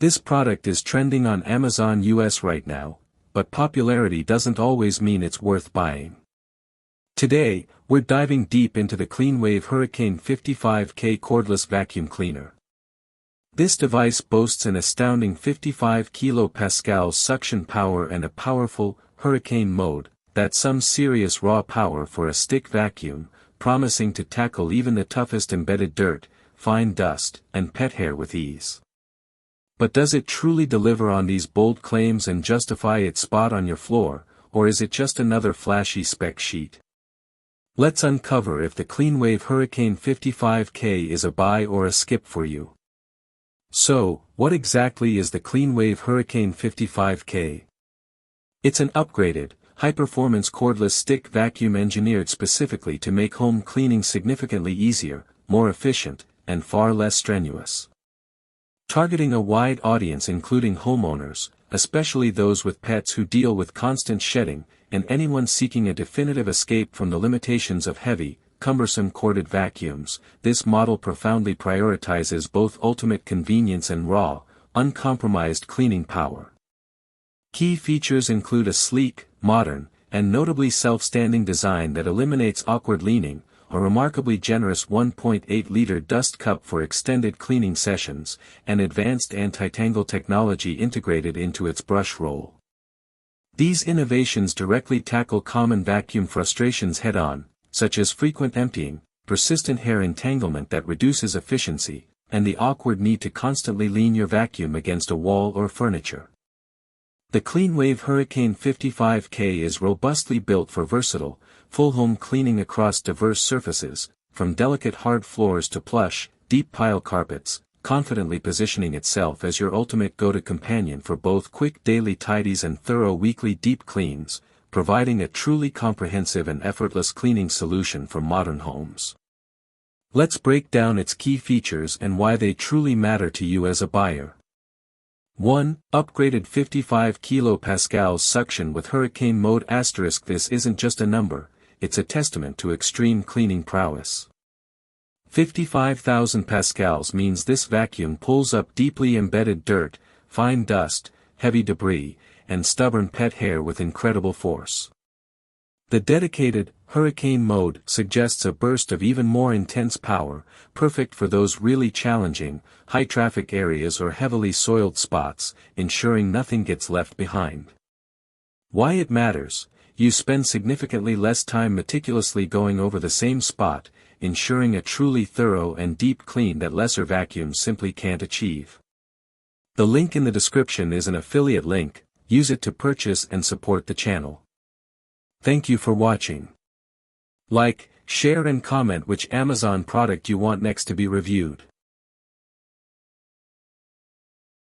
This product is trending on Amazon US right now, but popularity doesn't always mean it's worth buying. Today, we're diving deep into the CleanWave Hurricane 55K cordless vacuum cleaner. This device boasts an astounding 55 kPa suction power and a powerful, hurricane mode, that's some serious raw power for a stick vacuum, promising to tackle even the toughest embedded dirt, fine dust, and pet hair with ease. But does it truly deliver on these bold claims and justify its spot on your floor, or is it just another flashy spec sheet? Let's uncover if the CleanWave Hurricane 55K is a buy or a skip for you. So, what exactly is the CleanWave Hurricane 55K? It's an upgraded, high-performance cordless stick vacuum engineered specifically to make home cleaning significantly easier, more efficient, and far less strenuous. Targeting a wide audience including homeowners, especially those with pets who deal with constant shedding, and anyone seeking a definitive escape from the limitations of heavy, cumbersome corded vacuums, this model profoundly prioritizes both ultimate convenience and raw, uncompromised cleaning power. Key features include a sleek, modern, and notably self-standing design that eliminates awkward leaning, a remarkably generous 1.8-liter dust cup for extended cleaning sessions, and advanced anti-tangle technology integrated into its brush roll. These innovations directly tackle common vacuum frustrations head-on, such as frequent emptying, persistent hair entanglement that reduces efficiency, and the awkward need to constantly lean your vacuum against a wall or furniture. The CleanWave Hurricane 55K is robustly built for versatile, full home cleaning across diverse surfaces, from delicate hard floors to plush, deep pile carpets, confidently positioning itself as your ultimate go-to companion for both quick daily tidies and thorough weekly deep cleans, providing a truly comprehensive and effortless cleaning solution for modern homes. Let's break down its key features and why they truly matter to you as a buyer. 1. Upgraded 55 kPa suction with hurricane mode *. This isn't just a number, it's a testament to extreme cleaning prowess. 55,000 pascals means this vacuum pulls up deeply embedded dirt, fine dust, heavy debris, and stubborn pet hair with incredible force. The dedicated, hurricane mode suggests a burst of even more intense power, perfect for those really challenging, high-traffic areas or heavily soiled spots, ensuring nothing gets left behind. Why it matters: you spend significantly less time meticulously going over the same spot, ensuring a truly thorough and deep clean that lesser vacuums simply can't achieve. The link in the description is an affiliate link, use it to purchase and support the channel. Thank you for watching. Like, share and comment which Amazon product you want next to be reviewed.